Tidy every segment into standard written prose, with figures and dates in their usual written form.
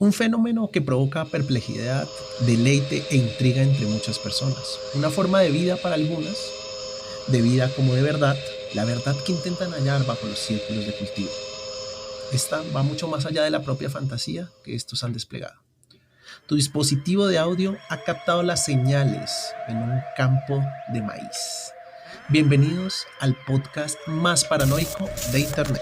Un fenómeno que provoca perplejidad, deleite e intriga entre muchas personas. Una forma de vida para algunas, de vida como de verdad, la verdad que intentan hallar bajo los círculos de cultivo. Esta va mucho más allá de la propia fantasía que estos han desplegado. Tu dispositivo de audio ha captado las señales en un campo de maíz. Bienvenidos al podcast más paranoico de Internet.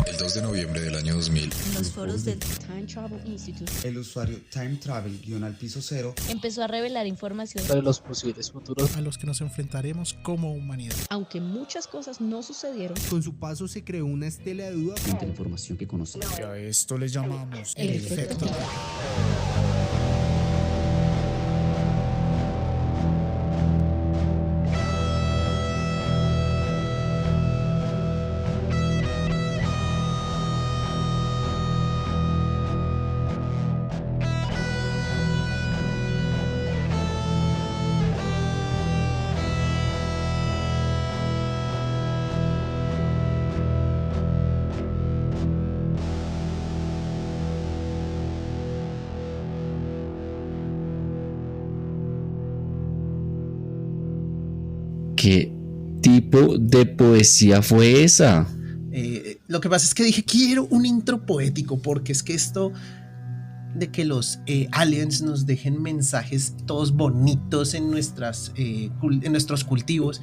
El 2 de noviembre del año 2000, En los foros del Time Travel Institute, el usuario Time Travel-al-piso 0 empezó a revelar información, sobre los posibles futuros a los que nos enfrentaremos como humanidad. aunque muchas cosas no sucedieron. Con su paso se creó una estela de duda frente a la información que conocemos. Y a esto le llamamos El el efecto. efecto. ¿Qué tipo de poesía fue esa? Lo que pasa es que dije, quiero un intro poético, porque es que esto de que los aliens nos dejen mensajes todos bonitos en, en nuestros cultivos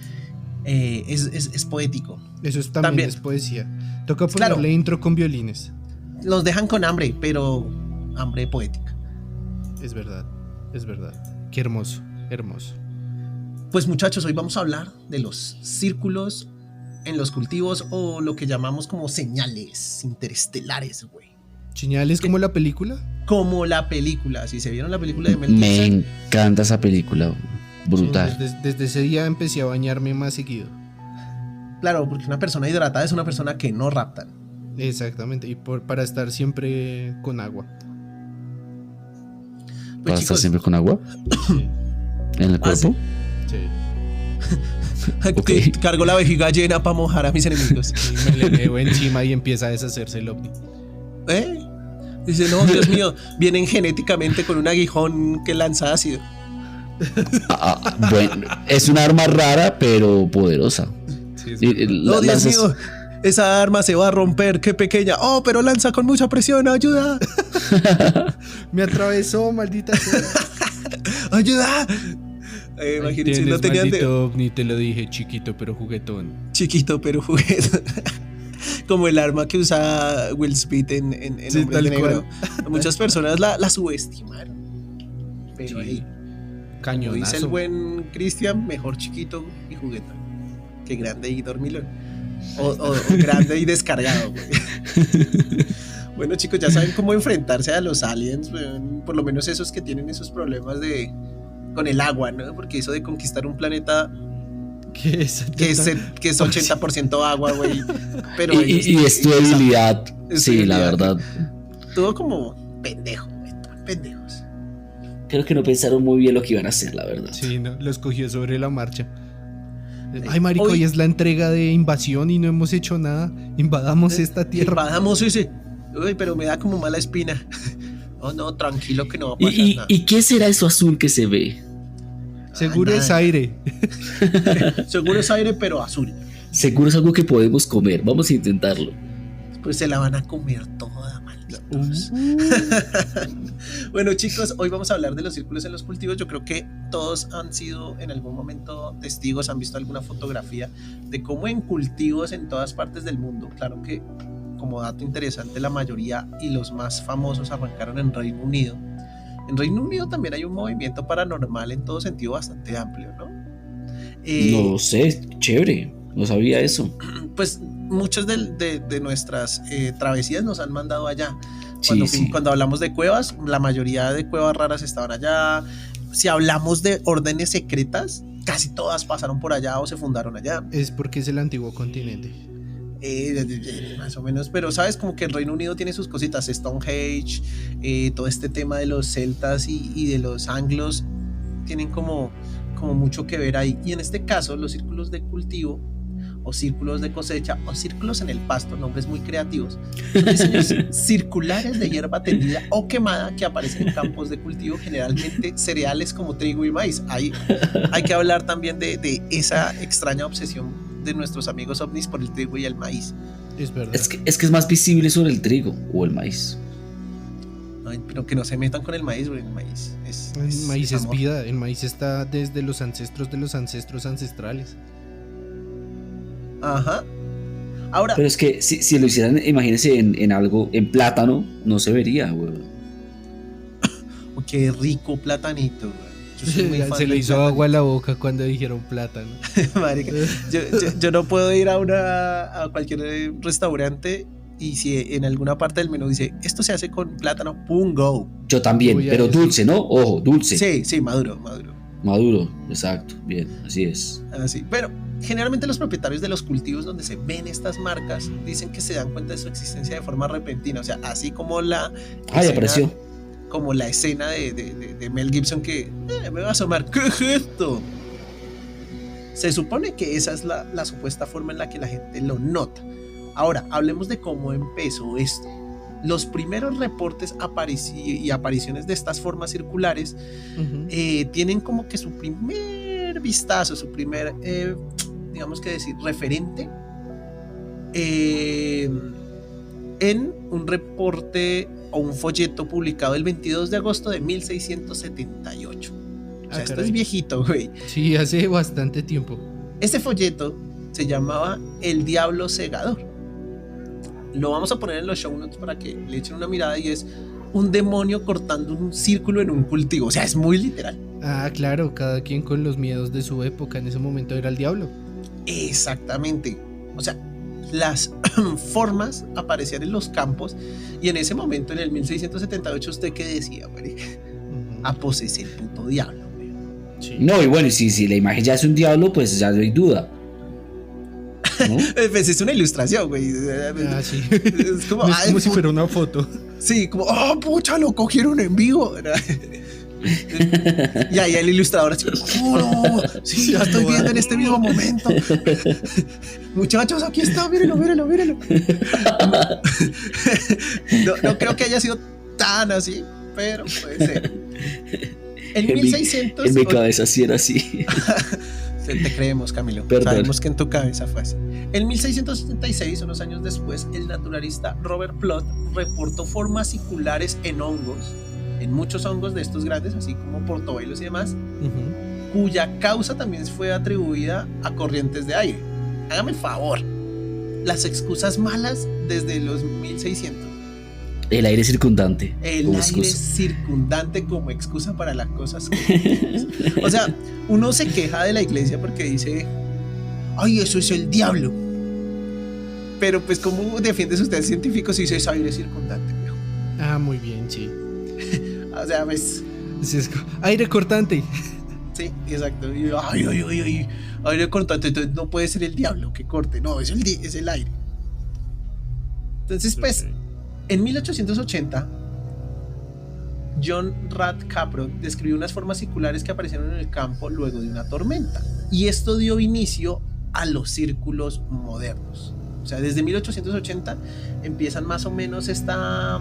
es poético. Eso también es poesía. Toca ponerle Claro. intro con violines. Los dejan con hambre, pero hambre poética. Es verdad, es verdad. Qué hermoso, hermoso. Pues muchachos, hoy vamos a hablar de los círculos en los cultivos, o lo que llamamos como señales interestelares, güey. ¿Señales como la película? Como la película, si se vieron la película de Mel Me Gibson. encanta esa película, brutal. Sí, desde ese día empecé a bañarme más seguido. Claro, porque una persona hidratada es una persona que no raptan. Exactamente, y para estar siempre con agua. Pues ¿Para estar chicos, siempre con agua? Sí, ¿En el cuerpo? sí. Ok. cargo la vejiga llena para mojar a mis enemigos. Y me le leo encima y empieza a deshacerse el ovni. ¿Eh? Dice, no, Dios mío, vienen genéticamente con un aguijón que lanza ácido. Bueno, es una arma rara, pero poderosa. Sí, No, Dios mío, esa arma se va a romper, qué pequeña. Oh, pero lanza con mucha presión, ayuda, Me atravesó, maldita sea. ayuda. Imagínense, no tenían de ovni, te lo dije, chiquito pero juguetón. chiquito, pero juguete. Como el arma que usa Will Smith en Sí, Hombres tal de Negro. cual. Muchas personas la subestimaron. Pero Sí. ahí, como dice el Cañonazo. buen Cristian, mejor chiquito y juguetón que grande y dormilón. O grande y descargado, güey. Bueno, chicos, ya saben cómo enfrentarse a los aliens, weón. Por lo menos esos que tienen esos problemas con el agua, ¿no? Porque eso de conquistar un planeta ¿Qué es? que es 80% agua, güey. Pero Y es tu debilidad. es Sí, la debilidad. verdad. todo como pendejo, güey, pendejos. Creo que no pensaron muy bien lo que iban a hacer, la verdad. Sí, no, los cogió sobre la marcha. Ay, marico, Hoy- hoy es la entrega de invasión y no hemos hecho nada. Invadamos esta tierra. Invadamos ese. Uy, pero me da como mala espina. Oh, no, tranquilo que no va a pasar nada. ¿Y qué será eso azul que se ve? Seguro Ah, es nada. aire. Seguro es aire, pero azul. Seguro es algo que podemos comer. Vamos a intentarlo. Pues se la van a comer toda, malditos. Bueno, chicos, hoy vamos a hablar de los círculos en los cultivos. Yo creo que todos han sido en algún momento testigos, han visto alguna fotografía de cómo en cultivos en todas partes del mundo, claro que como dato interesante, la mayoría y los más famosos arrancaron en Reino Unido. En Reino Unido también hay un movimiento paranormal en todo sentido bastante amplio, ¿no? No sé, chévere. No sabía eso. Pues muchas de nuestras travesías nos han mandado allá. Sí. Cuando hablamos de cuevas, la mayoría de cuevas raras estaban allá. Si hablamos de órdenes secretas, casi todas pasaron por allá o se fundaron allá. Es porque es el antiguo continente. Más o menos, pero sabes, como que el Reino Unido tiene sus cositas, Stonehenge, todo este tema de los celtas y de los anglos tienen como mucho que ver ahí. Y en este caso, los círculos de cultivo o círculos de cosecha, o círculos en el pasto, nombres muy creativos. Son diseños circulares de hierba tendida o quemada que aparecen en campos de cultivo, generalmente cereales como trigo y maíz. Hay que hablar también de esa extraña obsesión de nuestros amigos ovnis por el trigo y el maíz. Es verdad. Es que es más visible sobre el trigo o el maíz. Ay, pero que no se metan con el maíz, porque el maíz El maíz es amor. vida, el maíz está desde los ancestros de los ancestros ancestrales. Ajá. Ahora, Pero es que si lo hicieran, imagínense en algo, en plátano, no se vería, weón. qué rico platanito, güey. Yo soy muy fan Se le del hizo plátano. agua a la boca cuando dijeron plátano. Marica, yo no puedo ir a cualquier restaurante y si en alguna parte del menú dice esto se hace con plátano, pum, go. Yo también, Voy a pero decir- dulce, ¿no? Ojo, dulce. Sí, maduro. Maduro, exacto, bien, así es. Así. Pero generalmente los propietarios de los cultivos donde se ven estas marcas dicen que se dan cuenta de su existencia de forma repentina, o sea, así como la Ay, escena- apareció. como la escena de Mel Gibson que me va a asomar, ¿qué es esto? Se supone que esa es la supuesta forma en la que la gente lo nota. Ahora, hablemos de cómo empezó esto. Los primeros reportes y apariciones de estas formas circulares Ujú. tienen como que su primer vistazo, su primer, digamos que decir, referente en un reporte o un folleto publicado el 22 de agosto de 1678. O sea, esto caray. es viejito, güey. Sí, hace bastante tiempo. Este folleto se llamaba El Diablo Segador. Lo vamos a poner en los show notes para que le echen una mirada y es un demonio cortando un círculo en un cultivo. O sea, es muy literal. Ah, claro, cada quien con los miedos de su época. En ese momento era el diablo. Exactamente. O sea, las formas aparecían en los campos y en ese momento, en el 1678, ¿usted qué decía, güey? Ujú. A poseer el puto diablo, güey. Sí. No, y bueno, y si la imagen ya es un diablo, pues ya no hay duda. ¿No? Pues es una ilustración, güey. Ah, sí. Es como, No es ay, como si fuera una foto. Sí, como, oh, pucha, lo cogieron en vivo. Y ahí el ilustrador así, oh, no, sí, lo estoy viendo en este mismo momento. Muchachos, aquí está, mírenlo. No creo que haya sido tan así, pero puede ser. En En mi- 1600... En mi cabeza sí era así. Te creemos, Camilo. Perdón. Sabemos que en tu cabeza fue así. En 1676, unos años después, el naturalista Robert Plot reportó formas circulares en hongos, en muchos hongos de estos grandes, así como portobelos y demás, Ujú. cuya causa también fue atribuida a corrientes de aire. Hágame el favor. Las excusas malas desde los 1600. El aire circundante. El como aire excusa. circundante como excusa para las cosas que... O sea, uno se queja de la iglesia porque dice, ay, eso es el diablo. Pero pues, ¿cómo defiendes usted al científico si dice es aire circundante, viejo? Ah, muy bien, sí. O sea, pues, Sí, es aire cortante. sí, exacto. Y, ay, aire cortante, entonces no puede ser el diablo que corte, no, es el aire. Entonces, pues, en 1880, John Rad Caprot describió unas formas circulares que aparecieron en el campo luego de una tormenta. Y esto dio inicio a los círculos modernos. O sea, desde 1880 empiezan más o menos esta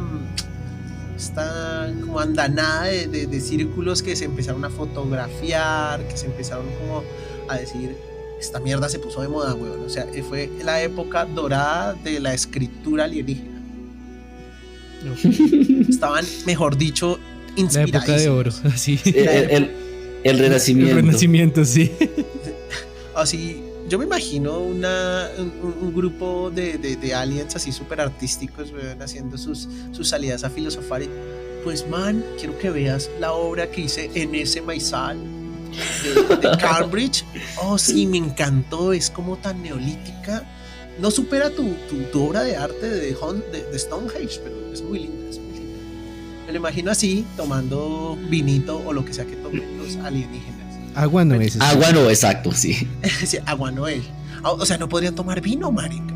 como andanada de círculos que se empezaron a fotografiar, que se empezaron como a decir, esta mierda se puso de moda, weón. O sea, fue la época dorada de la escritura alienígena. Estaban, mejor dicho, La inspiradísimos. época de oro, así. El renacimiento. El renacimiento, sí. Así, yo me imagino un grupo de aliens así súper artísticos, weón, haciendo sus salidas a filosofar. Y, pues, man, quiero que veas la obra que hice en ese maizal de Cambridge. Oh, sí, me encantó. Es como tan neolítica. No supera tu obra de arte de Stonehenge, pero es muy linda. Me lo imagino así, tomando vinito o lo que sea que tomen los alienígenas. Agua no es. Agua no, exacto, sí. Sí, agua Noel. O sea, no podrían tomar vino, marica.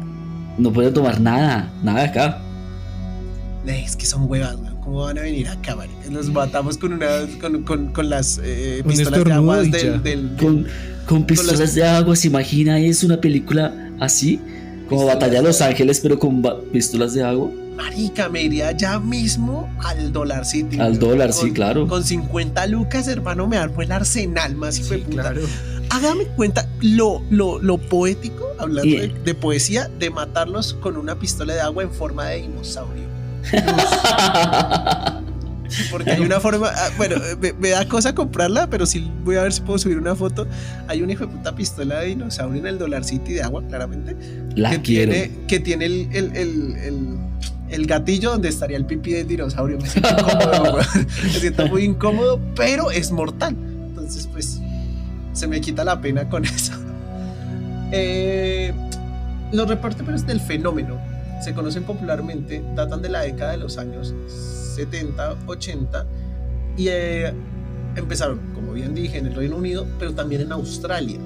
No pueden tomar nada de acá. Es que son huevas, ¿no? ¿Cómo van a venir acá, marica? Nos matamos con las pistolas de estornudo aguas y ya. del Con pistolas de agua, se imagina, es una película Así, como Batalla de Los Ángeles, pero con pistolas de agua. Marica, me iría ya mismo al Dollar City. Al weón. dólar, sí, claro. Con 50 lucas, hermano, me armo el arsenal más hijo de Sí, puta. claro. Hágame cuenta lo poético, hablando Y- de poesía, de matarlos con una pistola de agua en forma de dinosaurio. Porque hay una forma, bueno, me da cosa comprarla, pero sí voy a ver si puedo subir una foto. Hay una hijo de puta pistola de dinosaurio en el Dollar City de agua, claramente. La que quiero. que tiene el gatillo donde estaría el pipí del dinosaurio. Me siento incómodo, weón. Me siento muy incómodo, pero es mortal. Entonces, pues, se me quita la pena con eso. Los reportes del fenómeno se conocen popularmente, datan de la década de los años 70, 80 y empezaron, como bien dije, en el Reino Unido, pero también en Australia,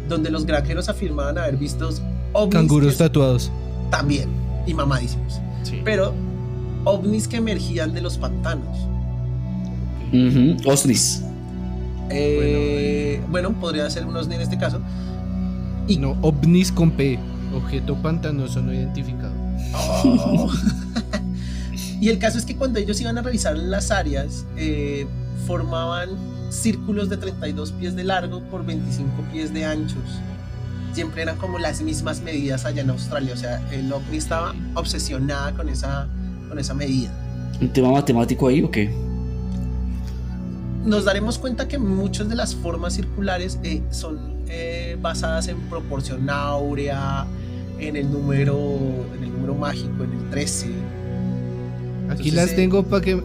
donde los granjeros afirmaban haber visto ovnis Canguros que- tatuados. también y mamadísimos, Sí. pero ovnis que emergían de los pantanos. Osnis. Bueno, podría ser un ovni en este caso. Y No, ovnis con P. Objeto pantanoso no identificado. Oh. Y el caso es que cuando ellos iban a revisar las áreas, formaban círculos de 32 pies de largo por 25 pies de anchos. Siempre eran como las mismas medidas allá en Australia. O sea, el ovni estaba obsesionada con esa medida. ¿Un tema matemático ahí o qué? Nos daremos cuenta que muchas de las formas circulares son basadas en proporción áurea, en el número mágico, en el 13. Aquí Entonces, las tengo para que.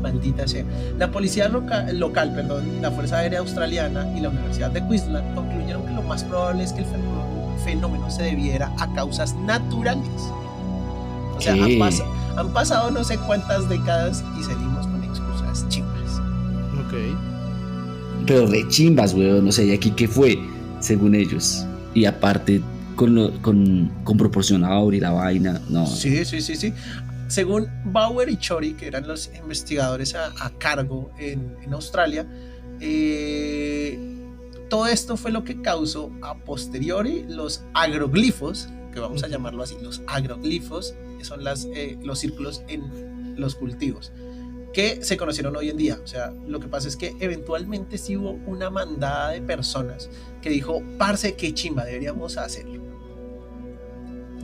Maldita sea. La policía local, la Fuerza Aérea Australiana y la Universidad de Queensland concluyeron que lo más probable es que el fenómeno se debiera a causas naturales. O sea, ¿Qué? han pasado no sé cuántas décadas y seguimos con excusas chimbas. Ok. Pero de chimbas, weón. No sé, ¿y aquí qué fue? Según ellos. Y aparte, con proporción áurea y la vaina. No. Sí. Según Bauer y Chori, que eran los investigadores a cargo en Australia, todo esto fue lo que causó a posteriori los agroglifos, que vamos a llamarlo así, los agroglifos, que son los círculos en los cultivos, que se conocieron hoy en día. O sea, lo que pasa es que eventualmente sí hubo una mandada de personas que dijo, parce, qué chimba, deberíamos hacerlo.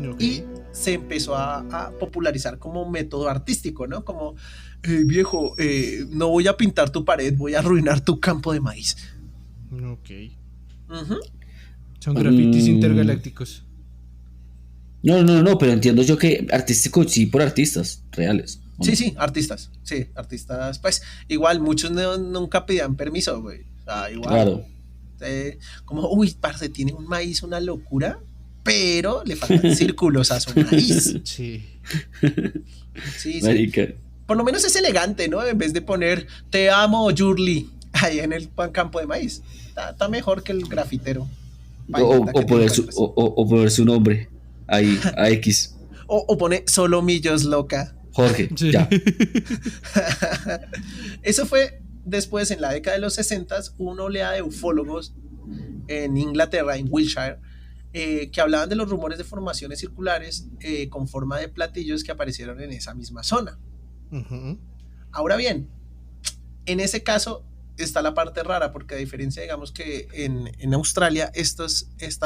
Ok. Y se empezó a popularizar como método artístico, ¿no? Como, viejo, no voy a pintar tu pared, voy a arruinar tu campo de maíz. Ok. Ujú. Son grafitis intergalácticos. No, pero entiendo yo que artístico sí por artistas reales. ¿o no? Sí, artistas, pues igual muchos nunca pedían permiso, güey. O sea, igual. Claro. Como, uy, parce, tiene un maíz, una locura, pero le faltan círculos a su maíz. Sí. Sí. Marica. Por lo menos es elegante, ¿no? En vez de poner te amo, Yurli, ahí en el campo de maíz. Está mejor que el grafitero. O poner su nombre ahí, a X. O pone solo millos, loca. Jorge, Sí. ya. Eso fue después, en la década de los 60, una oleada de ufólogos en Inglaterra, en Wiltshire, que hablaban de los rumores de formaciones circulares con forma de platillos que aparecieron en esa misma zona. Ujú. Ahora bien, en ese caso está la parte rara, porque a diferencia, digamos que en Australia estas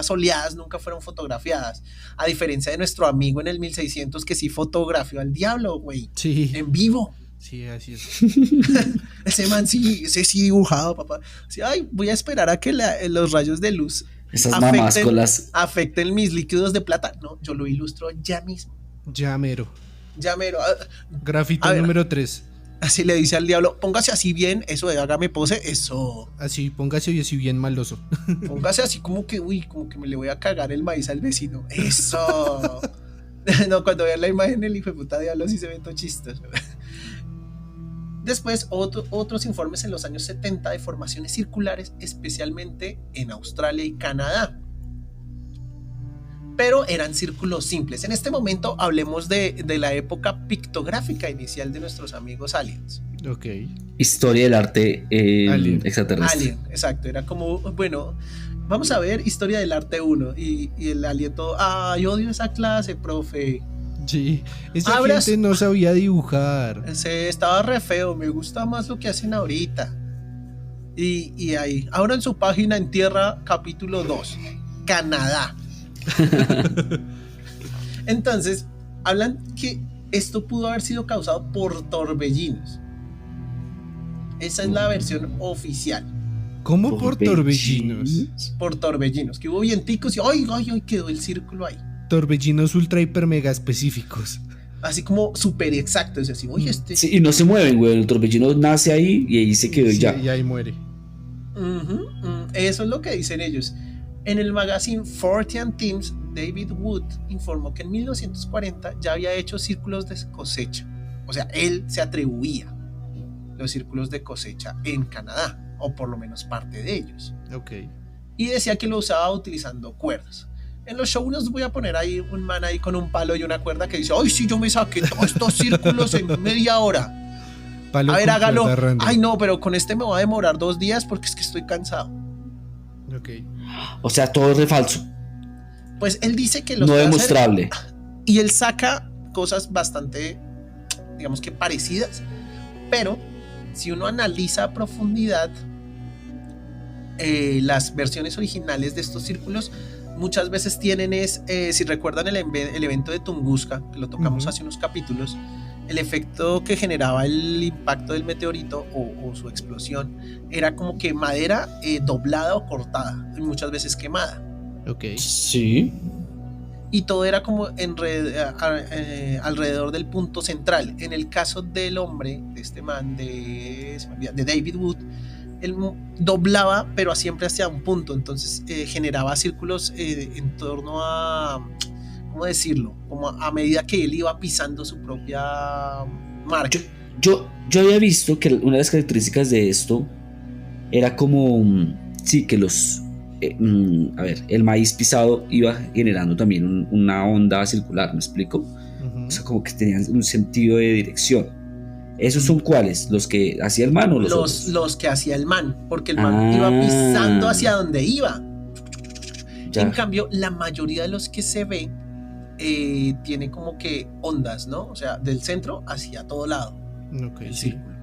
oleadas nunca fueron fotografiadas, a diferencia de nuestro amigo en el 1600 que sí fotografió al diablo, güey, Sí. en vivo. Sí, así es. Ese man sí dibujado, papá. Sí, ay, voy a esperar a que los rayos de luz Esas mamás con las. afecten mis líquidos de plata. No, yo lo ilustro ya mismo. Ya mero. Ya mero. Grafito A ver. número 3. Así le dice al diablo, póngase así bien, eso de hágame pose, eso. Así, póngase y así bien maloso. Póngase así como que, uy, como que me le voy a cagar el maíz al vecino. Eso. No, cuando vean la imagen el hijo de puta diablo sí se ve todo chistoso. Después, otros informes en los años 70 de formaciones circulares, especialmente en Australia y Canadá. Pero eran círculos simples. En este momento hablemos de la época pictográfica inicial de nuestros amigos aliens. Ok. Historia del arte Alien. extraterrestre. Alien, exacto. Era como, bueno, vamos a ver historia del arte 1 y el aliento, ay, odio esa clase, profe. Sí, esa Abras- gente no sabía dibujar. Ese estaba re feo, me gusta más lo que hacen ahorita. Y ahí, abran su página en tierra, capítulo 2, Canadá. Entonces, hablan que esto pudo haber sido causado por torbellinos. Esa es la versión oficial. ¿Cómo por torbellinos? Por torbellinos, que hubo vienticos y ¡ay! Quedó el círculo ahí. Torbellinos ultra hiper mega específicos. Así como súper exacto. Es así, oye, Sí, y no se mueven, güey. El torbellino nace ahí y ahí se quedó y Sí, ya. y ahí muere. Eso es lo que dicen ellos. En el magazine 40 Teams, David Wood informó que en 1940 ya había hecho círculos de cosecha. O sea, él se atribuía los círculos de cosecha en Canadá, o por lo menos parte de ellos. Ok. Y decía que lo usaba utilizando cuerdas. En los shows nos voy a poner ahí un man ahí con un palo y una cuerda que dice, ¡ay, sí, yo me saqué todos estos círculos en media hora! Palo A ver, con hágalo. cuerda random. Ay, no, pero con este me voy a demorar 2 días porque es que estoy cansado. Ok. O sea, todo es de falso. Pues él dice que los No puede hacer, demostrable. y él saca cosas bastante, digamos que parecidas, pero si uno analiza a profundidad las versiones originales de estos círculos, muchas veces tienen si recuerdan el evento de Tunguska, que lo tocamos hace unos capítulos, el efecto que generaba el impacto del meteorito o su explosión era como que madera doblada o cortada, y muchas veces quemada. Ok. Sí. Y todo era como alrededor del punto central. En el caso del hombre, de este man, de David Wood, él doblaba, pero siempre hacia un punto. Entonces generaba círculos en torno a, ¿cómo decirlo? Como a medida que él iba pisando su propia marca. Yo había visto que una de las características de esto era como, sí, que los, a ver, el maíz pisado iba generando también una onda circular, ¿me explico? O sea, como que tenían un sentido de dirección. ¿Esos son cuáles? ¿Los que hacía el man o los otros? Los que hacía el man, porque el man iba pisando hacia donde iba. Ya. En cambio, la mayoría de los que se ve tiene como que ondas, ¿no? O sea, del centro hacia todo lado. Ok, El sí. círculo.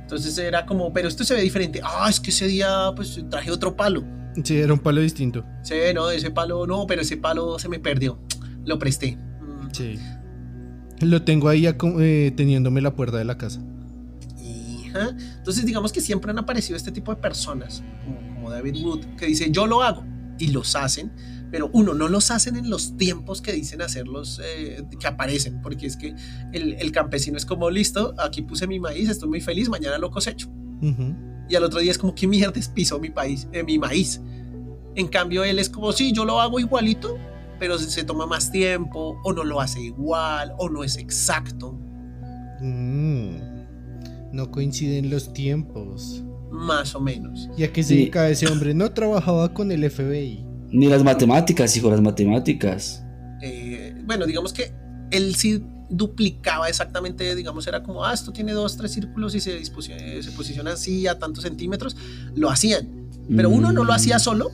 Entonces era como, pero esto se ve diferente. Es que ese día pues traje otro palo. Sí, era un palo distinto. Sí, no, ese palo no, pero ese palo se me perdió. Lo presté. Sí. Lo tengo ahí teniéndome la puerta de la casa. Entonces digamos que siempre han aparecido este tipo de personas como David Wood, que dice yo lo hago, y los hacen, pero no los hacen en los tiempos que dicen hacerlos, que aparecen, porque es que el campesino es como, listo, aquí puse mi maíz, estoy muy feliz, mañana lo cosecho. Y al otro día es como, ¿qué mierda pisó mi maíz? En cambio él es como, sí, yo lo hago igualito, pero se toma más tiempo, o no lo hace igual, o no es exacto. No coinciden los tiempos. Más o menos. ¿Y a qué se dedica ese hombre? No trabajaba con el FBI. Ni las matemáticas, hijo, las matemáticas. Bueno, digamos que él sí duplicaba exactamente, digamos, era como, esto tiene 2, 3 círculos y se posiciona así a tantos centímetros. Lo hacían, pero uno no lo hacía solo.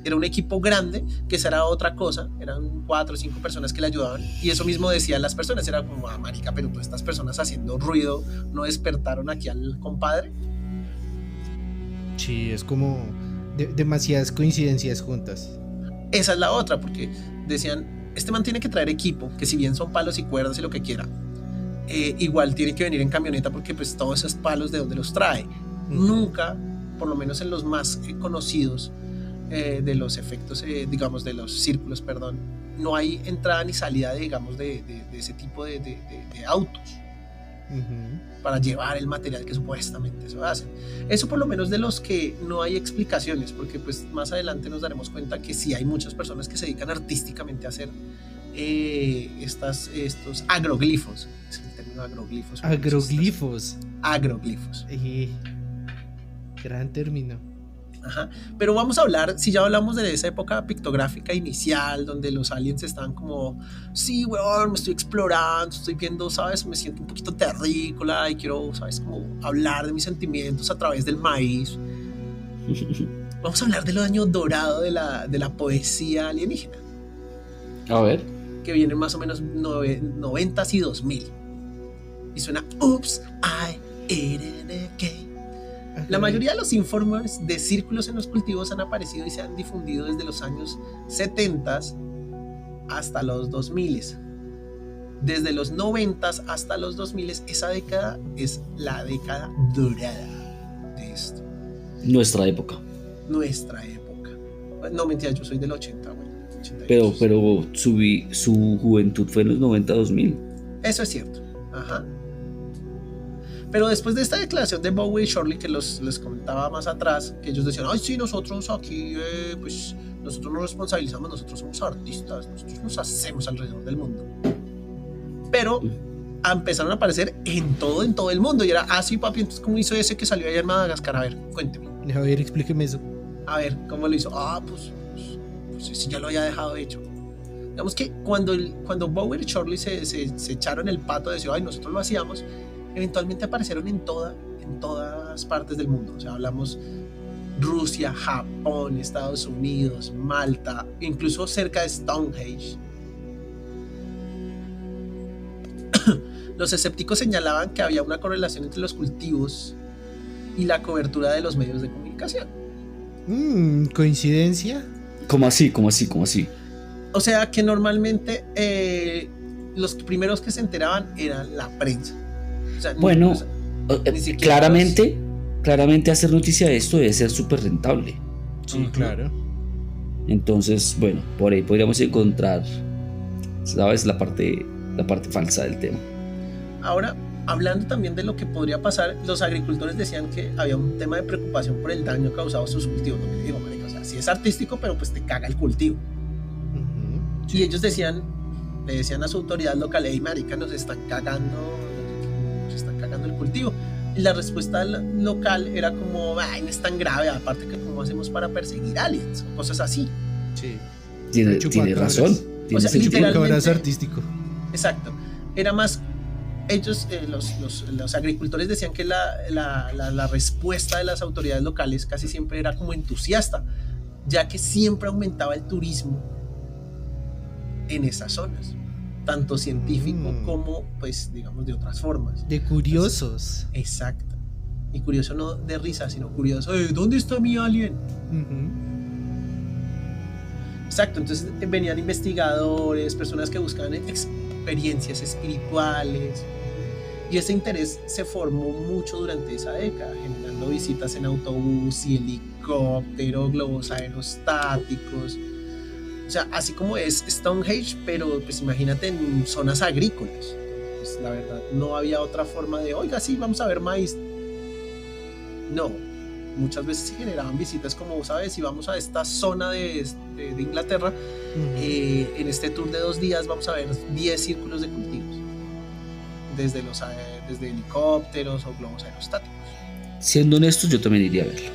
Era un equipo grande, que esa era otra cosa, eran 4 o 5 personas que le ayudaban, y eso mismo decían las personas, era como, marica, pero todas estas personas haciendo ruido, ¿no despertaron aquí al compadre? Sí, es como demasiadas coincidencias juntas. Esa es la otra, porque decían, este man tiene que traer equipo, que si bien son palos y cuerdas y lo que quiera, igual tiene que venir en camioneta, porque pues todos esos palos, ¿de dónde los trae? Nunca, por lo menos en los más conocidos, de los efectos, digamos, de los círculos, perdón, no hay entrada ni salida, digamos, de ese tipo de autos para llevar el material que supuestamente se hace. Eso por lo menos de los que no hay explicaciones, porque pues más adelante nos daremos cuenta que sí hay muchas personas que se dedican artísticamente a hacer estos agroglifos. Es el término agroglifos. Agroglifos. Gran término. Ajá. Pero vamos a hablar, si ya hablamos de esa época pictográfica inicial, donde los aliens estaban como, sí, weón, me estoy explorando, estoy viendo, ¿sabes? Me siento un poquito terrícola y quiero, ¿sabes? Como hablar de mis sentimientos a través del maíz. Vamos a hablar del año dorado de la poesía alienígena, A ver. que viene más o menos 90s y 2000. Y suena Oops, I ate it again. La mayoría de los informes de círculos en los cultivos han aparecido y se han difundido desde los años 70 hasta los 2000. Desde los 90 hasta los 2000, esa década es la década dorada de esto. Nuestra época. Nuestra época. No, mentira, yo soy del 80, bueno, 88. Pero su juventud fue en los 90-2000. Eso es cierto. Ajá. Pero después de esta declaración de Bowie y Shirley, que les comentaba más atrás, que ellos decían, ay, sí, nosotros aquí, pues, nosotros nos responsabilizamos, nosotros somos artistas, nosotros nos hacemos alrededor del mundo. Pero empezaron a aparecer en todo el mundo. Y era, sí, papi, entonces, ¿cómo hizo ese que salió ayer en Madagascar? A ver, cuénteme. A ver, explíqueme eso. A ver, ¿cómo lo hizo? Pues si ya lo había dejado hecho. Digamos que cuando Bowie y Shirley se echaron el pato de decir, ay, nosotros lo hacíamos, eventualmente aparecieron en todas partes del mundo. O sea, hablamos Rusia, Japón, Estados Unidos, Malta, incluso cerca de Stonehenge. Los escépticos señalaban que había una correlación entre los cultivos y la cobertura de los medios de comunicación. ¿Coincidencia? ¿Cómo así? O sea que normalmente los primeros que se enteraban eran la prensa. O sea, Bueno, ni siquiera claramente hacer noticia de esto debe ser súper rentable. Sí, claro. Entonces, bueno, por ahí podríamos encontrar, ¿sabes? La parte falsa del tema. Ahora, hablando también de lo que podría pasar, los agricultores decían que había un tema de preocupación por el daño causado a sus cultivos. No me digo, marica, o sea, sí es artístico, pero pues te caga el cultivo. Y ellos le decían a su autoridad local, hey, marica, nos están cagando el cultivo. Y la respuesta local era como, ay, no es tan grave, aparte que cómo hacemos para perseguir aliens, o cosas así. Sí. Tiene razón. O sea, Literalmente es artístico. Exacto. Era más, ellos, los agricultores decían que la respuesta de las autoridades locales casi siempre era como entusiasta, ya que siempre aumentaba el turismo en esas zonas, tanto científico como, pues, digamos, de otras formas. De curiosos. Entonces, exacto. Y curioso no de risa, sino curioso, ¿dónde está mi alien? Exacto, entonces venían investigadores, personas que buscaban experiencias espirituales, y ese interés se formó mucho durante esa década, generando visitas en autobús y helicóptero, globos aerostáticos. O sea, así como es Stonehenge, pero pues imagínate en zonas agrícolas. Pues la verdad, no había otra forma de, oiga, sí, vamos a ver maíz. No, muchas veces se generaban visitas como, ¿sabes? Si vamos a esta zona de Inglaterra, en este tour de 2 días vamos a ver 10 círculos de cultivos. Desde helicópteros o globos aerostáticos. Siendo honestos, yo también iría a verlo.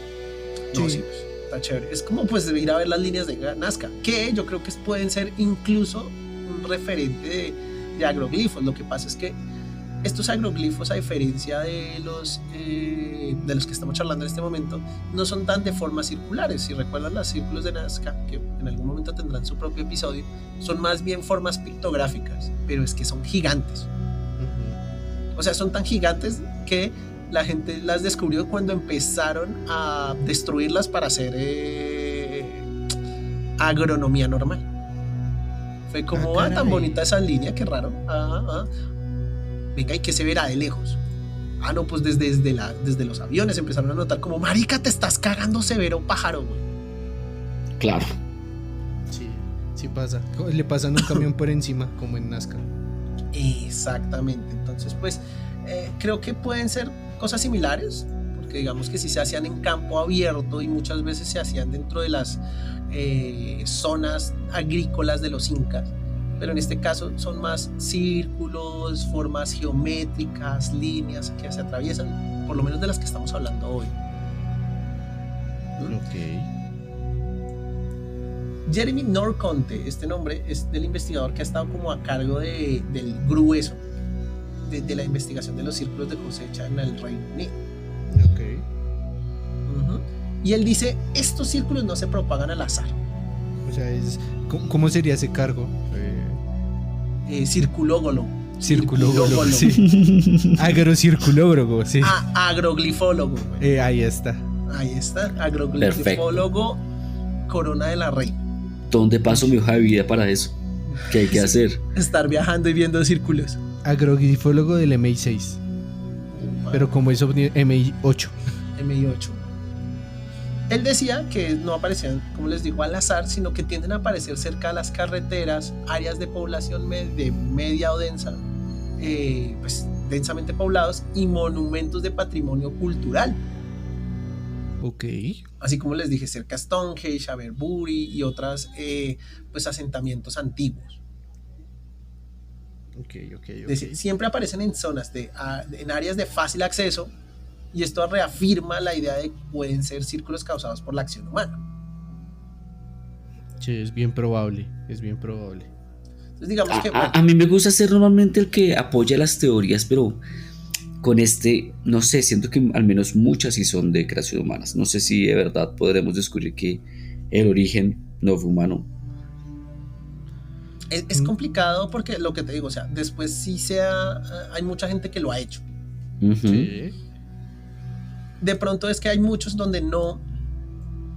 No, sí, pues, está chévere. Es como pues ir a ver las líneas de Nazca, que yo creo que pueden ser incluso un referente de agroglifos. Lo que pasa es que estos agroglifos, a diferencia de los que estamos charlando en este momento, no son tan de formas circulares. Si recuerdan los círculos de Nazca, que en algún momento tendrán su propio episodio, son más bien formas pictográficas, pero es que son gigantes. O sea, son tan gigantes que la gente las descubrió cuando empezaron a destruirlas para hacer agronomía normal. Fue como, tan bonita esa línea, qué raro. Venga, ¿y qué se verá de lejos? No, pues desde los aviones empezaron a notar como, marica, te estás cagando severo, pájaro, güey. Claro. Sí pasa. Le pasan un camión por encima, como en Nazca. Exactamente. Entonces, pues, creo que pueden ser cosas similares, porque digamos que si se hacían en campo abierto y muchas veces se hacían dentro de las zonas agrícolas de los incas, pero en este caso son más círculos, formas geométricas, líneas que se atraviesan, por lo menos de las que estamos hablando hoy. Jeremy Norconte, este nombre es del investigador que ha estado como a cargo del grueso de la investigación de los círculos de cosecha en el Reino Unido. Y él dice, estos círculos no se propagan al azar. O sea, ¿cómo sería ese cargo? Circulólogo. Circulólogo, sí. Agrocirculólogo, sí. Agroglifólogo. Güey. Ahí está. Ahí está, agroglifólogo, Corona de la Reina. ¿Dónde paso mi hoja de vida para eso? ¿Qué hay que hacer? Estar viajando y viendo círculos. Agroglifólogo del MI6. Pero como es MI8. MI8. Él decía que no aparecían, como les digo, al azar, sino que tienden a aparecer cerca de las carreteras, áreas de población de media o densa, pues densamente poblados, y monumentos de patrimonio cultural. Ok. Así como les dije, cerca a Stonehenge, Aberbury y otras pues asentamientos antiguos. Ok. Siempre aparecen en zonas en áreas de fácil acceso, y esto reafirma la idea de que pueden ser círculos causados por la acción humana. Sí, es bien probable. Entonces digamos que A mí me gusta ser normalmente el que apoya las teorías, pero con no sé, siento que al menos muchas sí son de creación humana. No sé si de verdad podremos descubrir que el origen no fue humano. es complicado porque lo que te digo, o sea, después sí hay mucha gente que lo ha hecho. Sí. De pronto es que hay muchos donde no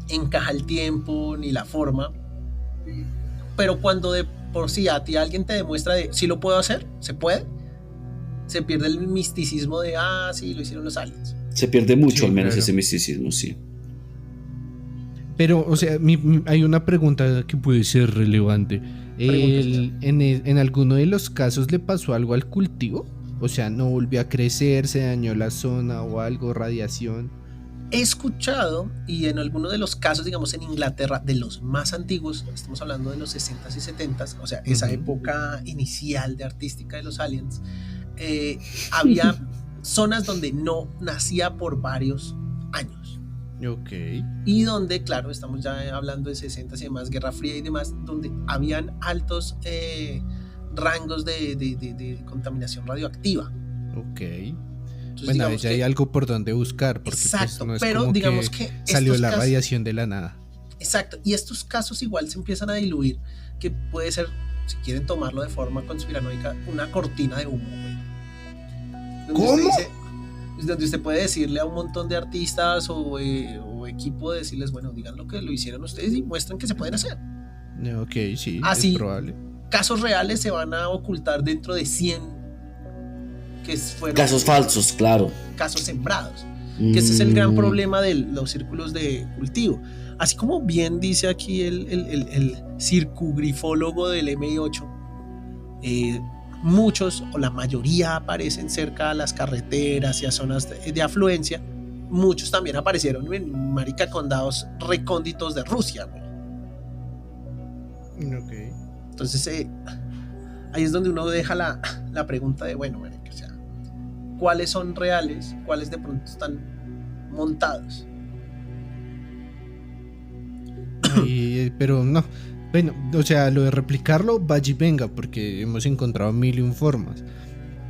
encaja el tiempo ni la forma, pero cuando de por sí a ti alguien te demuestra de si lo puedo hacer, se puede, se pierde el misticismo de sí, lo hicieron los aliens. Se pierde mucho, Sí, al menos claro. ese misticismo, sí. Pero, o sea, hay una pregunta que puede ser relevante. ¿En alguno de los casos le pasó algo al cultivo? O sea, ¿no volvió a crecer, se dañó la zona o algo, radiación? He escuchado, y en algunos de los casos, digamos en Inglaterra, de los más antiguos, estamos hablando de los 60s y 70s, o sea, esa época inicial de artística de los aliens, había zonas donde no nacía por varios años. Ok. Y donde, claro, estamos ya hablando de 60s y demás, Guerra Fría y demás, donde habían altos rangos de contaminación radioactiva. Ok. Entonces, Bueno, ya hay algo por donde buscar, porque exacto, pues, no es pero como digamos que que salió estos la casos- radiación de la nada. Exacto, y estos casos igual se empiezan a diluir, que puede ser, si quieren tomarlo de forma conspiranoica, una cortina de humo, güey. ¿Cómo? Donde usted puede decirle a un montón de artistas o equipo, decirles, bueno, digan lo que lo hicieron ustedes y muestren que se pueden hacer. Ok, sí, Así, es probable. casos reales se van a ocultar dentro de 100 que fueron Casos falsos, claro. casos sembrados. Que ese es el gran problema de los círculos de cultivo. Así como bien dice aquí el circugrifólogo del MI8, muchos o la mayoría aparecen cerca de las carreteras y a zonas de afluencia. Muchos también aparecieron en condados recónditos de Rusia, güey. Ok. Entonces ahí es donde uno deja la pregunta de, bueno, o sea, ¿cuáles son reales? ¿Cuáles de pronto están montados? Pero no. Bueno, o sea, lo de replicarlo, vaya y venga, porque hemos encontrado 1001 formas.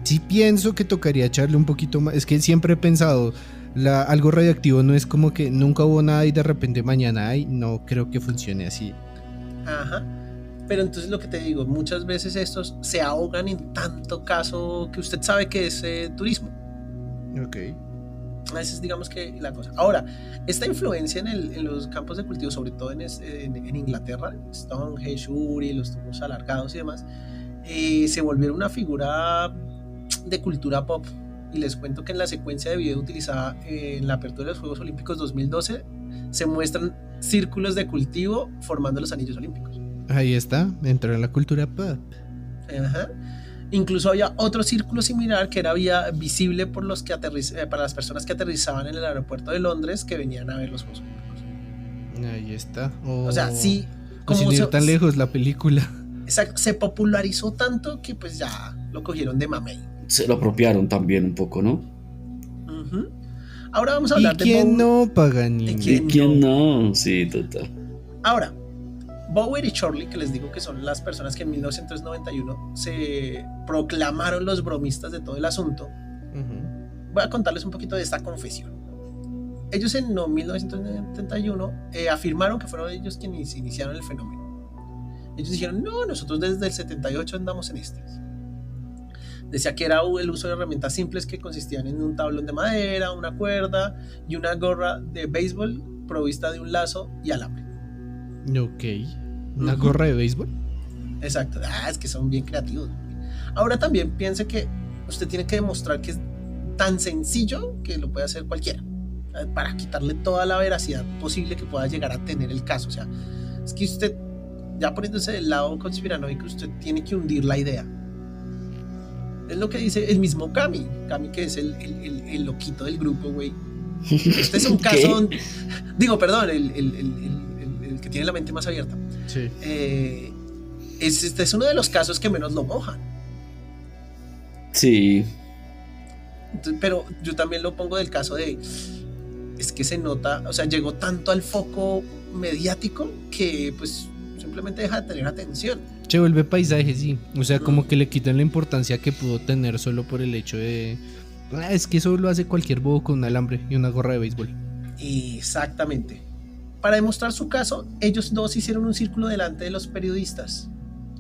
Sí pienso que tocaría echarle un poquito más. Es que siempre he pensado, algo radioactivo no es como que nunca hubo nada y de repente mañana hay. No creo que funcione así. Ajá. Pero entonces lo que te digo, muchas veces estos se ahogan en tanto caso que usted sabe que es turismo. Ok. Esa es, digamos, que la cosa. Ahora, esta influencia en los campos de cultivo, sobre todo en Inglaterra, Stonehenge, Uri, los tumbos alargados y demás, se volvieron una figura de cultura pop. Y les cuento que en la secuencia de video utilizada en la apertura de los Juegos Olímpicos 2012 se muestran círculos de cultivo formando los anillos olímpicos. Ahí está, entró en la cultura pop. Ajá. Incluso había otro círculo similar que era visible por los que para las personas que aterrizaban en el aeropuerto de Londres, que venían a ver los Juegos Olímpicos. Ahí está. O sea, sí, Como sin ir tan lejos la película. Exacto, se popularizó tanto que pues ya lo cogieron de mamey. Se lo apropiaron también un poco, ¿no? Uh-huh. Ahora vamos a ¿Y hablar de quién no, Paganini? ¿De ¿Quién no? Sí, total. Ahora, Bower y Chorley, que les digo que son las personas que en 1991 se proclamaron los bromistas de todo el asunto, voy a contarles un poquito de esta confesión. ellos en 1971 afirmaron que fueron ellos quienes iniciaron el fenómeno. Ellos dijeron, no, nosotros desde el 78 andamos en estas. Decía que era el uso de herramientas simples que consistían en un tablón de madera, una cuerda y una gorra de béisbol provista de un lazo y alambre. Ok. ¿Una gorra de béisbol? Exacto. Es que son bien creativos. Ahora también piense que usted tiene que demostrar que es tan sencillo que lo puede hacer cualquiera, para quitarle toda la veracidad posible que pueda llegar a tener el caso. O sea, es que usted, ya poniéndose del lado conspiranoico, usted tiene que hundir la idea. Es lo que dice el mismo Cami, que es el loquito del grupo, güey. Este es un caso digo, perdón, el que tiene la mente más abierta. Sí. Este es uno de los casos que menos lo mojan. Sí. Pero yo también lo pongo del caso de, es que se nota, o sea, llegó tanto al foco mediático que pues simplemente deja de tener atención. Se vuelve paisaje, sí. O sea, como que le quitan la importancia que pudo tener solo por el hecho de... es que eso lo hace cualquier bobo con un alambre y una gorra de béisbol. Exactamente. Para demostrar su caso, ellos dos hicieron un círculo delante de los periodistas.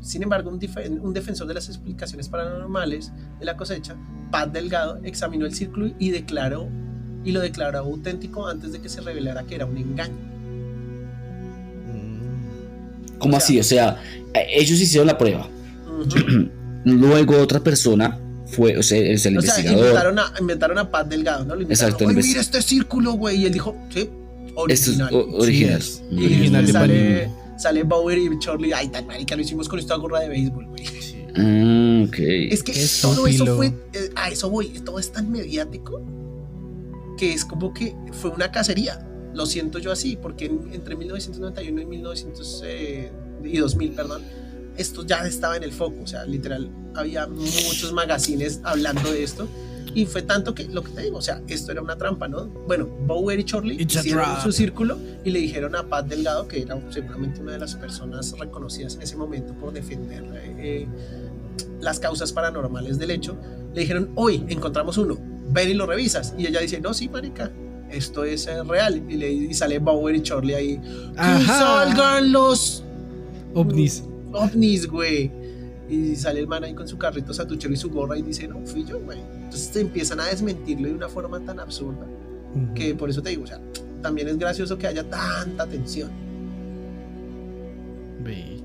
Sin embargo, un defensor de las explicaciones paranormales de la cosecha, Pat Delgado, examinó el círculo y lo declaró auténtico antes de que se revelara que era un engaño. ¿Cómo así? O sea, ellos hicieron la prueba. Uh-huh. Luego otra persona fue, o sea, es el investigador. Inventaron a Pat Delgado, ¿no? Exacto. Oye, mira este círculo, güey. Y él dijo, sí, original. Esto es original. Sí, Y original de Palin. sale Bower y Charlie. Ay, tan marica, lo hicimos con esta gorra de béisbol, güey. Sí. Okay. Es que Qué todo eso estúpido. fue, a eso voy, todo es tan mediático que es como que fue una cacería. Lo siento yo así, porque entre 1991 y 2000, perdón, esto ya estaba en el foco. O sea, literal, había muchos magazines hablando de esto. Y fue tanto que, lo que te digo, o sea, esto era una trampa, ¿no? Bueno, Bower y Charlie It's a hicieron trap. su círculo y le dijeron a Pat Delgado, que era seguramente una de las personas reconocidas en ese momento por defender las causas paranormales del hecho, le dijeron, hoy encontramos uno, ven y lo revisas. Y ella dice, no, sí, marica, esto es real. Y sale Bower y Charlie ahí, que Ajá. salgan los ovnis. güey. Y sale el man ahí con su carrito sanduchero y su gorra y dice, no, fui yo, güey. Entonces te empiezan a desmentirlo de una forma tan absurda que por eso te digo, o sea, también es gracioso que haya tanta tensión. Ve.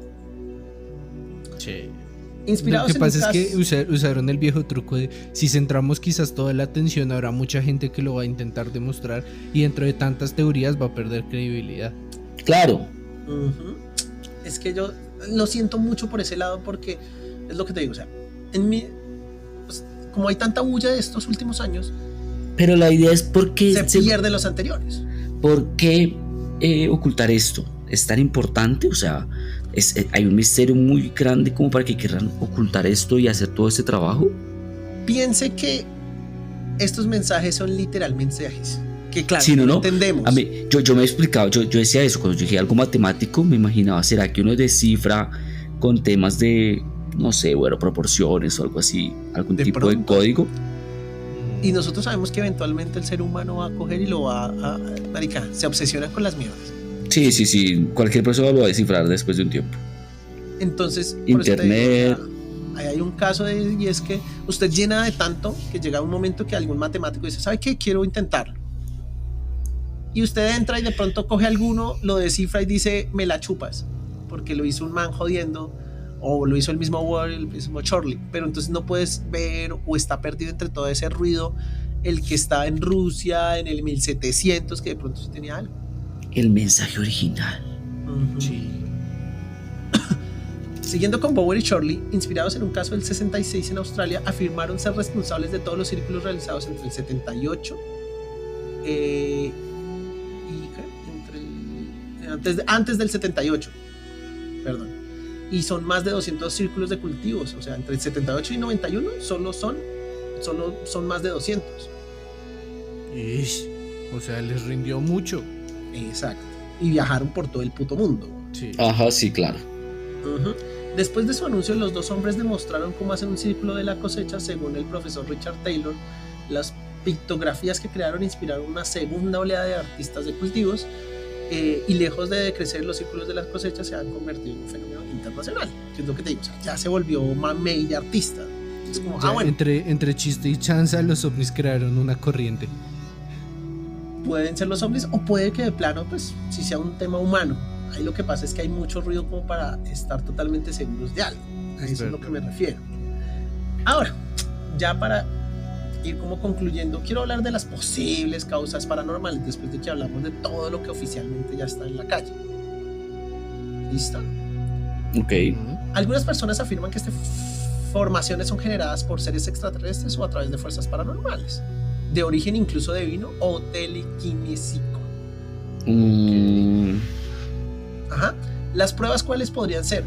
Che. Lo Inspirados que en pasa un es caso- que usaron el viejo truco de si centramos quizás toda la atención habrá mucha gente que lo va a intentar demostrar y dentro de tantas teorías va a perder credibilidad. Claro. Ujú. Es que yo lo siento mucho por ese lado porque es lo que te digo, o sea, pues, como hay tanta bulla de estos últimos años, Pero la idea es por qué se pierden los anteriores. ¿Por qué ocultar esto? ¿Es tan importante? O sea, hay un misterio muy grande como para que quieran ocultar esto y hacer todo este trabajo. Piense que estos mensajes son literalmente mensajes que claro, Sí, no, no. entendemos. A mí, yo me he explicado, yo decía eso, cuando yo dije algo matemático, me imaginaba, ¿será que uno descifra con temas de, no sé, bueno, proporciones o algo así, algún De tipo de pronto. código? Y nosotros sabemos que eventualmente el ser humano va a coger y lo va a marica, se obsesiona con las mierdas. Sí, cualquier persona lo va a descifrar después de un tiempo. Entonces, por eso te Internet. digo, o sea, ahí hay un caso y es que usted llena de tanto que llega un momento que algún matemático dice, ¿sabe qué? Quiero intentarlo. Y usted entra y de pronto coge alguno, lo descifra y dice, me la chupas, porque lo hizo un man jodiendo, o lo hizo el mismo Wall, el mismo Charlie, pero entonces no puedes ver o está perdido entre todo ese ruido el que estaba en Rusia en el 1700, que de pronto sí tenía algo. El mensaje original. Ujú. Sí. Siguiendo con Bower y Charlie, inspirados en un caso del 66 en Australia, afirmaron ser responsables de todos los círculos realizados entre el 78 antes del 78, perdón. Y son más de 200 círculos de cultivos, o sea, entre el 78 y 91 solo son más de 200. Ish. O sea, les rindió mucho. Exacto. Y viajaron por todo el puto mundo. Sí. Ajá, sí, claro. Ujú. Después de su anuncio, los dos hombres demostraron cómo hacen un círculo de la cosecha según el profesor Richard Taylor. Las pictografías que crearon inspiraron una segunda oleada de artistas de cultivos, y lejos de decrecer los círculos de las cosechas se han convertido en un fenómeno internacional, que es lo que te digo, o sea, ya se volvió mamey de artista. Es como, Ya, bueno, entre chiste y chanza, los ovnis crearon una corriente. pueden ser los ovnis o puede que de plano, pues, si sea un tema humano. Ahí lo que pasa es que hay mucho ruido como para estar totalmente seguros de algo. A eso es lo que me refiero. Ahora, ya para ir como concluyendo, quiero hablar de las posibles causas paranormales después de que hablamos de todo lo que oficialmente ya está en la calle. ¿Listo? Ok. Algunas personas afirman que estas formaciones son generadas por seres extraterrestres o a través de fuerzas paranormales, de origen incluso divino o telequinésico. Ajá. Las pruebas, ¿cuáles podrían ser?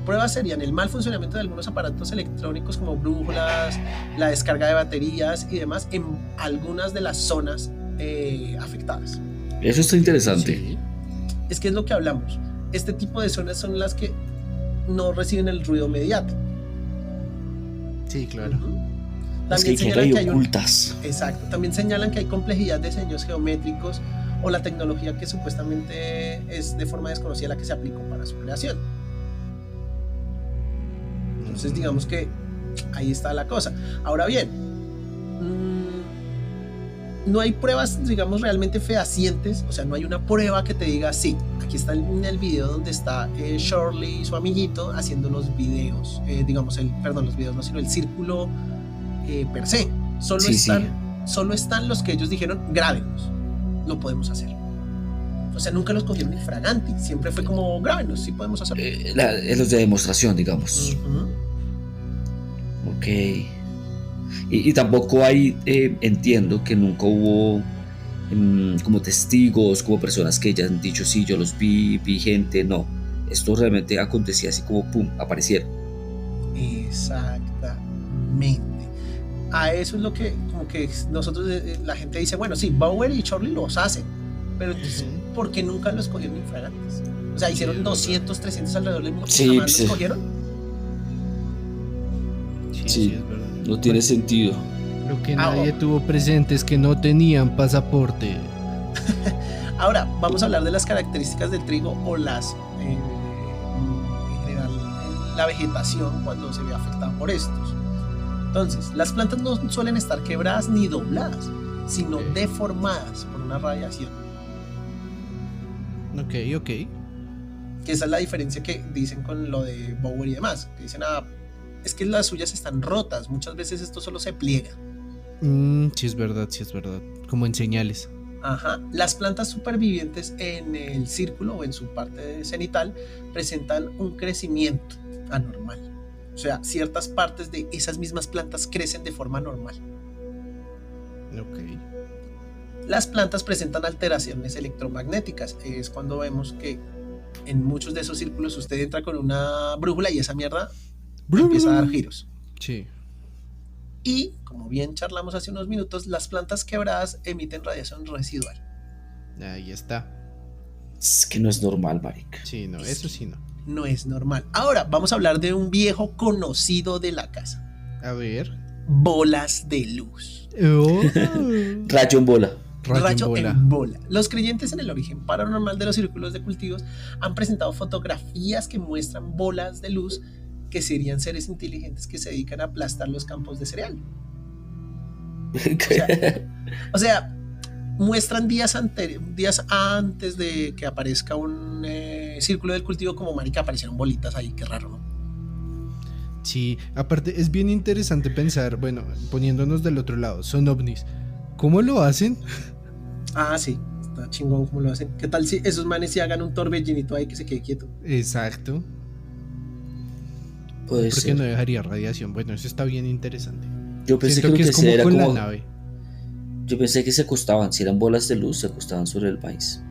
Pruebas serían el mal funcionamiento de algunos aparatos electrónicos como brújulas, la descarga de baterías y demás en algunas de las zonas afectadas. Eso está interesante. Sí. Es que es lo que hablamos. Este tipo de zonas son las que no reciben el ruido mediático. Sí, claro. Las que hay ocultas. Exacto. También señalan que hay complejidad de diseños geométricos o la tecnología que supuestamente es de forma desconocida la que se aplicó para su creación. Entonces digamos que ahí está la cosa. Ahora bien, no hay pruebas, digamos, realmente fehacientes. O sea, no hay una prueba que te diga, sí, aquí está en el video donde está Shirley y su amiguito haciendo los videos, digamos, los videos no, sino el círculo per se. Solo están los que ellos dijeron, grábenos, lo podemos hacer. O sea, nunca los cogieron infraganti, siempre fue como, grábenos, sí podemos hacerlo. Los de demostración, digamos. Ok. Y tampoco hay, entiendo que nunca hubo como testigos, como personas que ya han dicho, sí, yo los vi gente, no. Esto realmente acontecía así como, pum, aparecieron. Exactamente. A eso es lo que, como que nosotros, la gente dice, bueno, sí, Bower y Shirley los hacen, pero entonces, ¿por qué nunca los cogieron infragantes? O sea, hicieron 200, 300 alrededor del mundo, jamás los cogieron. Sí, es verdad. No tiene sentido. Lo que nadie tuvo presente es que no tenían pasaporte. Ahora, vamos a hablar de las características del trigo o las, en general, la vegetación cuando se ve afectada por estos. Entonces, las plantas no suelen estar quebradas ni dobladas, sino deformadas por una radiación. Ok. Que esa es la diferencia que dicen con lo de Bower y demás. Que dicen, es que las suyas están rotas. Muchas veces esto solo se pliega. Sí es verdad. Como en señales. Ajá. Las plantas supervivientes en el círculo o en su parte cenital presentan un crecimiento anormal. O sea, ciertas partes de esas mismas plantas crecen de forma normal. Ok. Las plantas presentan alteraciones electromagnéticas. Es cuando vemos que en muchos de esos círculos usted entra con una brújula y esa mierda empieza a dar giros. Sí. Y, como bien charlamos hace unos minutos, las plantas quebradas emiten radiación residual. Ahí está. Es que no es normal, marica. Sí, no, eso sí no. No es normal. Ahora, vamos a hablar de un viejo conocido de la casa. A ver. Bolas de luz. Oh. Rayo en bola. Rayo en bola. Los creyentes en el origen paranormal de los círculos de cultivos han presentado fotografías que muestran bolas de luz que serían seres inteligentes que se dedican a aplastar los campos de cereal. O sea, muestran días antes de que aparezca un círculo del cultivo, como marica, aparecieron bolitas ahí, qué raro, ¿no? Sí, aparte es bien interesante pensar, bueno, poniéndonos del otro lado, son ovnis. ¿Cómo lo hacen? Sí, está chingón cómo lo hacen. ¿Qué tal si esos manes se hagan un torbellinito ahí que se quede quieto? Exacto. Puede ¿Por ser. qué no dejaría radiación? Bueno, eso está bien interesante. Yo pensé Siento que que lo es que como era con como. la nave. Yo pensé que se acostaban, si eran bolas de luz, se acostaban sobre el maíz.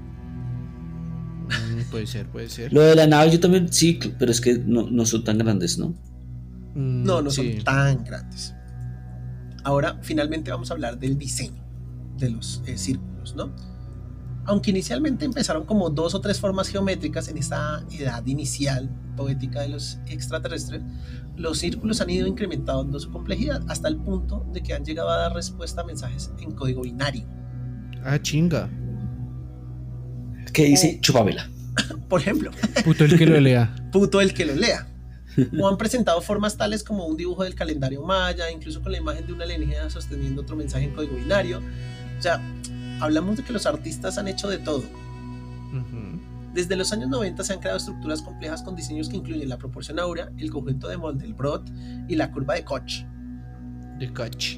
Puede ser. Lo de la nave yo también, sí, pero es que no son tan grandes, ¿no? No sí. son tan grandes. Ahora, finalmente vamos a hablar del diseño de los círculos, ¿no? Aunque inicialmente empezaron como 2 o 3 formas geométricas en esta edad inicial poética de los extraterrestres, los círculos han ido incrementando su complejidad hasta el punto de que han llegado a dar respuesta a mensajes en código binario. Ah, chinga. ¿Qué dice? Chupamela. Por ejemplo, Puto el que lo lea. puto el que lo lea. O han presentado formas tales como un dibujo del calendario maya, incluso con la imagen de una alienígena sosteniendo otro mensaje en código binario. O sea, hablamos de que los artistas han hecho de todo. Ujú. Desde los años 90 se han creado estructuras complejas con diseños que incluyen la proporción áurea, el conjunto de Mandelbrot y la curva de Koch. De Koch.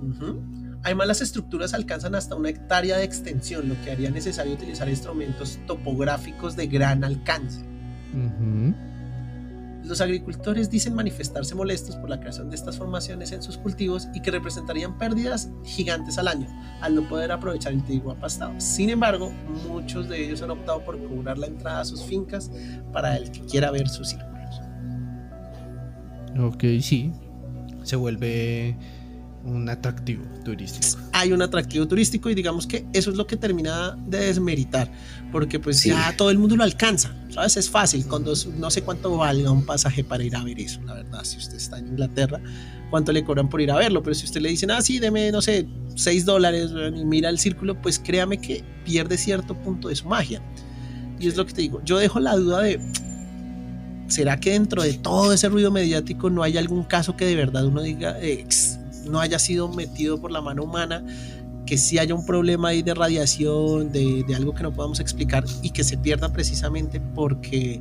Ujú. Además, las estructuras alcanzan hasta 1 hectárea de extensión, lo que haría necesario utilizar instrumentos topográficos de gran alcance. Ujú. Los agricultores dicen manifestarse molestos por la creación de estas formaciones en sus cultivos y que representarían pérdidas gigantes al año, al no poder aprovechar el trigo apastado. Sin embargo, muchos de ellos han optado por cobrar la entrada a sus fincas para el que quiera ver sus círculos. Ok, sí. Se vuelve un atractivo turístico. Hay un atractivo turístico y digamos que eso es lo que termina de desmeritar, porque pues Sí. ya todo el mundo lo alcanza, ¿sabes? Es fácil, no sé cuánto valga un pasaje para ir a ver eso, la verdad, si usted está en Inglaterra, cuánto le cobran por ir a verlo, pero si usted le dicen, sí, deme, no sé, $6 y mira el círculo, pues créame que pierde cierto punto de su magia. Y es lo que te digo, yo dejo la duda de, ¿será que dentro de todo ese ruido mediático no hay algún caso que de verdad uno diga, no haya sido metido por la mano humana, que sí haya un problema ahí de radiación, de algo que no podamos explicar y que se pierda precisamente porque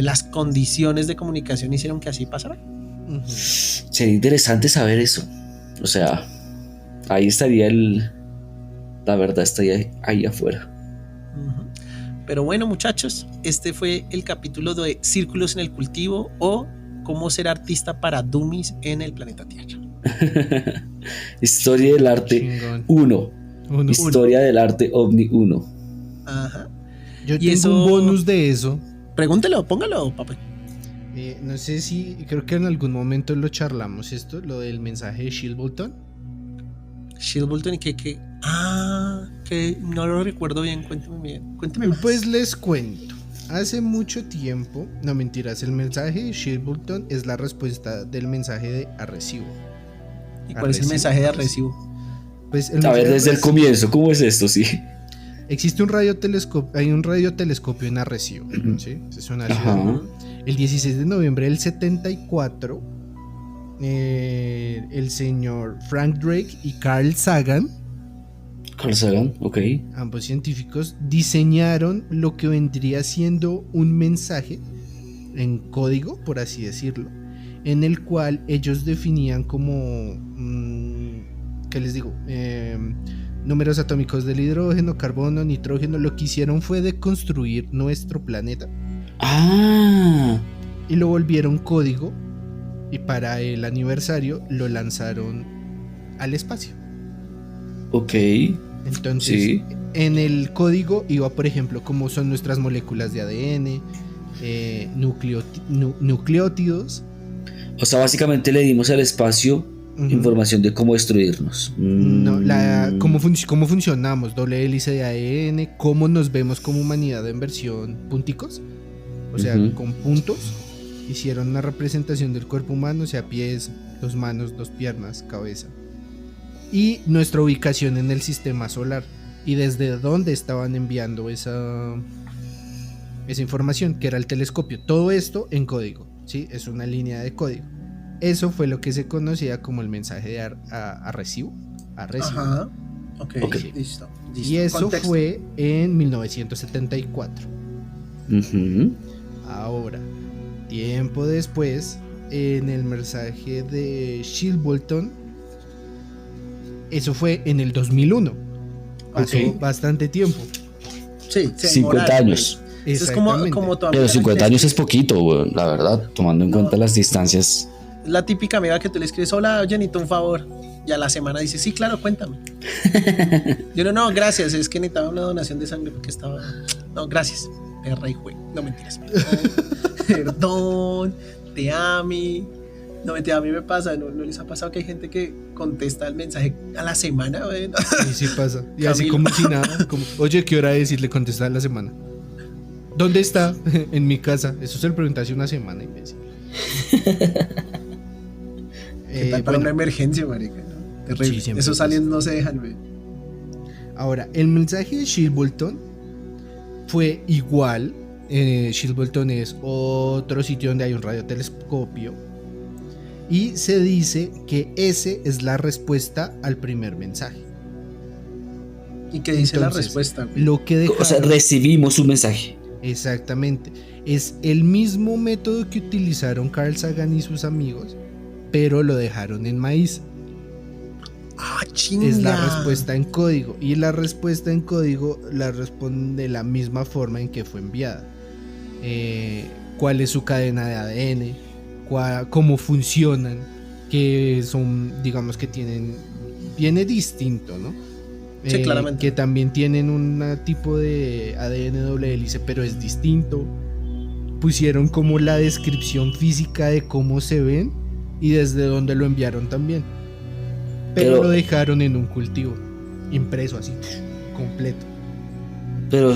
las condiciones de comunicación hicieron que así pasara? Ujú. Sería interesante saber eso. O sea, ahí estaría la verdad estaría ahí afuera. Ujú. Pero bueno, muchachos, este fue el capítulo de Círculos en el Cultivo o Cómo ser artista para dummies en el planeta Tierra. Historia del arte Chingón. 1. Uno. Historia del arte ovni 1. Ajá. Yo Y tengo eso- un bonus de eso. Pregúntelo, póngalo, papá. No sé si, creo que en algún momento lo charlamos esto, lo del mensaje de Shilbolton. Shilbolton y que no lo recuerdo bien, cuénteme más. Pues les cuento. Hace mucho tiempo, no mentiras, el mensaje de Shilbolton es la respuesta del mensaje de Arecibo. ¿Y cuál es el Arrecibo. mensaje de Arrecibo? Pues el A ver, mensaje de desde el Arrecibo- comienzo, ¿cómo es esto? Sí. Existe un radiotelescopio, hay un radiotelescopio en Arecibo, ¿sí? Es una ciudad. Ajá. El 16 de noviembre del 74, el señor Frank Drake y Carl Sagan, Carl Sagan, ok. ambos científicos, diseñaron lo que vendría siendo un mensaje en código, por así decirlo, en el cual ellos definían como, ¿qué les digo? Números atómicos del hidrógeno, carbono, nitrógeno. Lo que hicieron fue deconstruir nuestro planeta Ah, y lo volvieron código, y para el aniversario lo lanzaron al espacio. ok. Entonces, Sí. en el código iba, por ejemplo, cómo son nuestras moléculas de ADN, nucleótidos. O sea, básicamente le dimos al espacio Ujú. información de cómo destruirnos. No, cómo funcionamos, doble hélice de ADN, cómo nos vemos como humanidad en versión punticos, o sea, Ujú. con puntos. Hicieron una representación del cuerpo humano, o sea, pies, 2 manos, 2 piernas, cabeza. Y nuestra ubicación en el sistema solar. Y desde dónde estaban enviando esa información, que era el telescopio. Todo esto en código, ¿sí? Es una línea de código. Eso fue lo que se conocía como el mensaje de Arecibo. Ajá. Ok, Ok. listo. Y eso Contexto. fue en 1974. Ujú. Ahora, tiempo después, en el mensaje de Shilbolton, eso fue en el 2001. Pasó Ok. bastante tiempo. Sí, se 50 demoraron. años. Eso es como Exactamente. tu amiga Pero 50 que le años es poquito, weón, la verdad, tomando en No. cuenta las distancias. La típica amiga que tú le escribes, hola, oye, necesito un favor. Y a la semana dice, sí, claro, cuéntame. Yo no, gracias, es que necesitaba una donación de sangre porque estaba... No, gracias, perra y jue. No, mentiras. Perdón, te amo. No, mentira, a mí me pasa, ¿no les ha pasado que hay gente que contesta el mensaje a la semana, güey? ¿No? Y sí pasa. Y así Camilo. como si nada, como, oye, ¿qué hora es? Y le contesta a la semana. ¿Dónde está? En mi casa. Eso se le pregunta hace una semana, imbécil. ¿Qué tal para Bueno, una emergencia, marica? ¿No? Terrible. Sí, siempre Esos pasa. aliens no se dejan, güey. ahora, el mensaje de Shilbolton fue igual. Shilbolton es otro sitio donde hay un radiotelescopio. Y se dice que ese es la respuesta al primer mensaje. ¿Y qué dice la Entonces, respuesta, güey? Lo que O sea, dejaron, recibimos un mensaje. exactamente, es el mismo método que utilizaron Carl Sagan y sus amigos, pero lo dejaron en maíz. ¡Ah, chinga! Es la respuesta en código. Y la respuesta en código la responde de la misma forma en que fue enviada. ¿Cuál es su cadena de ADN? ¿Cómo funcionan? Que son, digamos que viene distinto, ¿no? Sí, claramente. Que también tienen un tipo de ADN doble hélice, pero es distinto. Pusieron como la descripción física de cómo se ven y desde dónde lo enviaron también. Pero lo dejaron en un cultivo, impreso así, completo. Pero,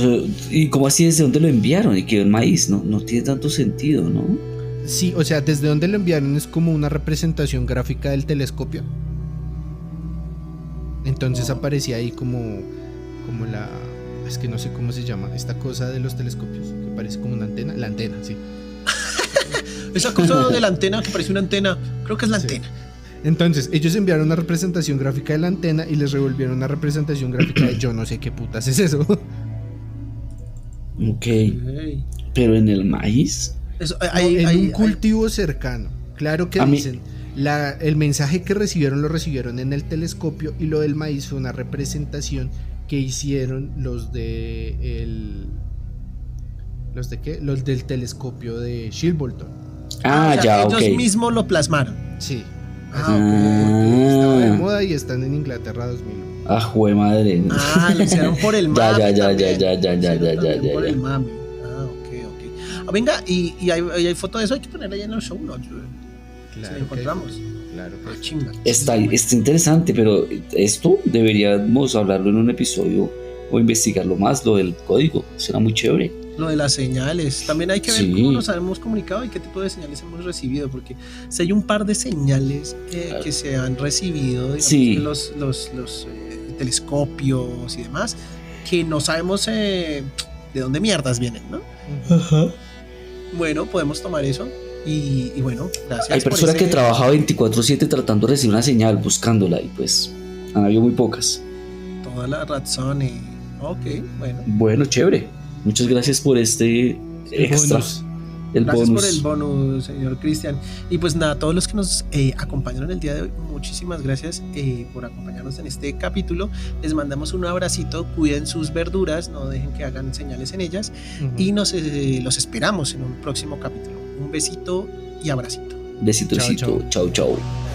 ¿y cómo así desde dónde lo enviaron? Y quedó en maíz, ¿no? No tiene tanto sentido, ¿no? Sí, o sea, desde donde lo enviaron es como una representación gráfica del telescopio. Entonces aparecía ahí como la... Es que no sé cómo se llama, esta cosa de los telescopios, que parece como una antena. La antena, sí. Esa cosa de la antena que parece una antena, creo que es la Sí. antena. Entonces, ellos enviaron una representación gráfica de la antena y les revolvieron una representación gráfica de yo no sé qué putas es eso. Ok. Ey. Pero en el maíz. Eso, En un cultivo cercano. Claro que A mí- dicen, el mensaje que recibieron lo recibieron en el telescopio y lo del maíz fue una representación que hicieron los de ¿los de qué? Los del telescopio de Shilbolton. Ah, o sea, ya, ellos ok. mismos lo plasmaron. Sí. Ah, Porque estaba de Ah, moda y están en Inglaterra 2001. jue madre. lo hicieron por el mame. Ya, también. ya, Lo hicieron también por ya. el mame. Ok. Venga, y hay foto de eso, hay que ponerla ahí en los show notes, güey. Si la encontramos. Claro Ah, que chinga. Está interesante, pero esto deberíamos hablarlo en un episodio o investigarlo más, lo del código. Será muy chévere. Lo de las señales. También hay que ver Sí. cómo nos hemos comunicado y qué tipo de señales hemos recibido. Porque si hay un par de señales que se han recibido, digamos, Sí. de los telescopios y demás, que no sabemos de dónde mierdas vienen, ¿no? Bueno, podemos tomar eso. Y bueno, gracias. Hay por personas ese- que trabajan 24/7 tratando de recibir una señal, buscándola, y pues han habido muy pocas. Toda la razón. Ok, bueno. Bueno, chévere. Muchas gracias por este extra. bonus. El Gracias bonus. por el bonus, señor Cristian. Y pues nada, todos los que nos acompañaron el día de hoy, muchísimas gracias por acompañarnos en este capítulo. Les mandamos un abracito, cuiden sus verduras, no dejen que hagan señales en ellas. Ujú. Y los esperamos en un próximo capítulo. Un besito y abracito. Besito, Chao, besito. Chao, chao.